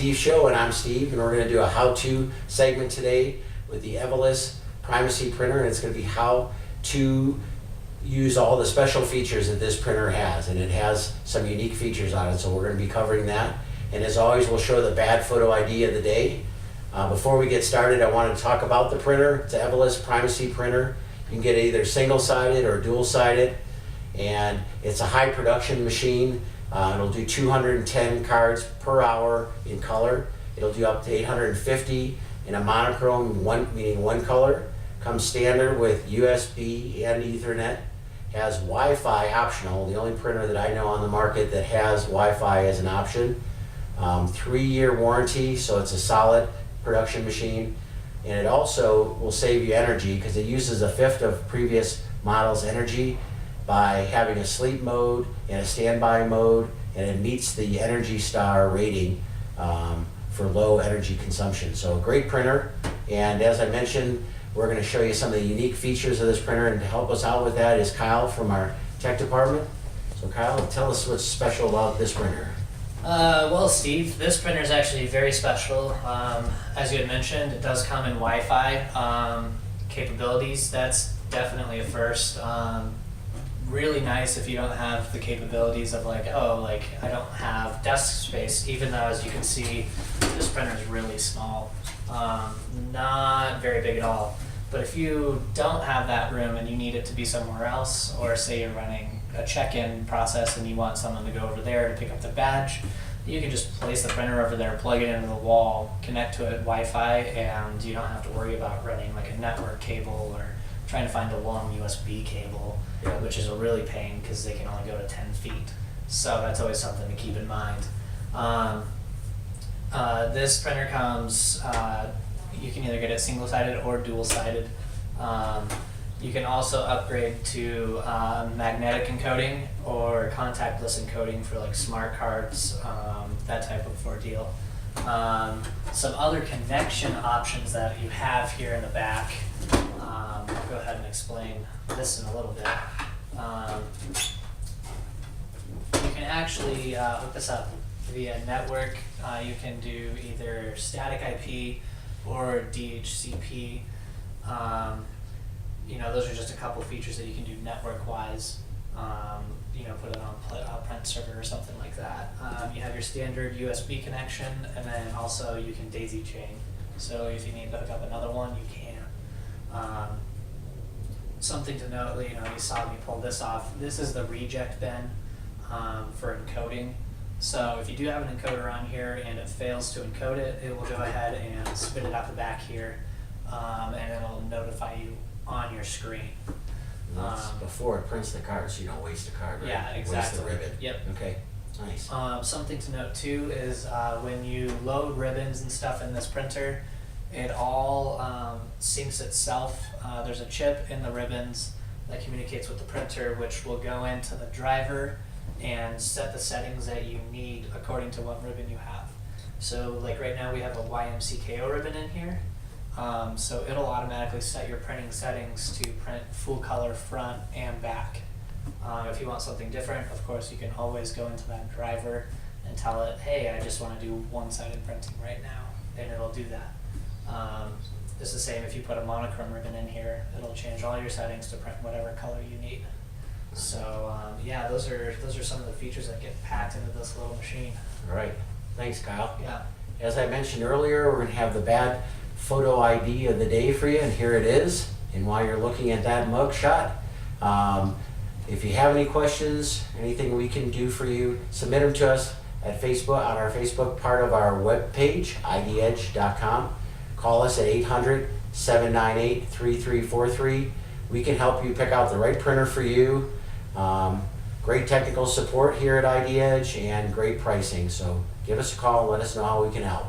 Steve Show, and I'm Steve, and we're going to do a how-to segment today with the Evolis Primacy printer, and it's going to be how to use all the special features that this printer has, and it has some unique features on it, so we're going to be covering that. And as always, we'll show the bad photo ID of the day. Before we get started, I want to talk about the printer. It's an Evolis Primacy printer. You can get it either single-sided or dual-sided, and it's a high production machine. It'll do 210 cards per hour in color. It'll do up to 850 in a monochrome, meaning one color. Comes standard with USB and Ethernet. Has Wi-Fi optional, the only printer that I know on the market that has Wi-Fi as an option. 3-year warranty, so it's a solid production machine. And it also will save you energy because it uses a fifth of previous models' energy by having a sleep mode and a standby mode, and it meets the Energy Star rating for low energy consumption. So a great printer, and as I mentioned, we're going to show you some of the unique features of this printer, and to help us out with that is Kyle from our tech department. So Kyle, tell us what's special about this printer. Well, Steve, this printer is actually very special. As you had mentioned, it does come in Wi-Fi capabilities. That's definitely a first. Really nice if you don't have the capabilities of I don't have desk space, even though, as you can see, this printer is really small. Not very big at all. But if you don't have that room and you need it to be somewhere else, or say you're running a check-in process and you want someone to go over there to pick up the badge, you can just place the printer over there, plug it into the wall, connect to it Wi-Fi, and you don't have to worry about running like a network cable or trying to find a long USB cable, which is a really pain because they can only go to 10 feet. So that's always something to keep in mind. This printer comes, you can either get it single-sided or dual-sided. You can also upgrade to magnetic encoding or contactless encoding for like smart cards, that type of ordeal. Some other connection options that you have here in the back. I'll go ahead and explain this in a little bit. You can actually hook this up via network. You can do either static IP or DHCP. Those are just a couple features that you can do network-wise. Put it on a print server or something like that. You have your standard USB connection, and then also you can daisy chain. So if you need to hook up another one, you can. Something to note, you saw me pull this off. This is the reject bin for encoding. So if you do have an encoder on here and it fails to encode it, it will go ahead and spit it out the back here, and it'll notify you on your screen. Before it prints the card, so you don't waste a card, right? Yeah, exactly. Waste the ribbon. Yep. Okay, nice. Something to note too is when you load ribbons and stuff in this printer, it all syncs itself. There's a chip in the ribbons that communicates with the printer, which will go into the driver and set the settings that you need according to what ribbon you have. So like right now we have a YMCKO ribbon in here. So it'll automatically set your printing settings to print full color front and back. If you want something different, of course, you can always go into that driver and tell it, hey, I just want to do one-sided printing right now, and it'll do that. It's the same if you put a monochrome ribbon in here, it'll change all your settings to print whatever color you need. So yeah, those are some of the features that get packed into this little machine. All right, thanks, Kyle. Yeah. As I mentioned earlier, we're going to have the bad photo ID of the day for you, and here it is. And while you're looking at that mug shot, if you have any questions, anything we can do for you, submit them to us at Facebook, on our Facebook part of our webpage, idedge.com. Call us at 800-798-3343. We can help you pick out the right printer for you. Great technical support here at IDEdge and great pricing. So give us a call and let us know how we can help.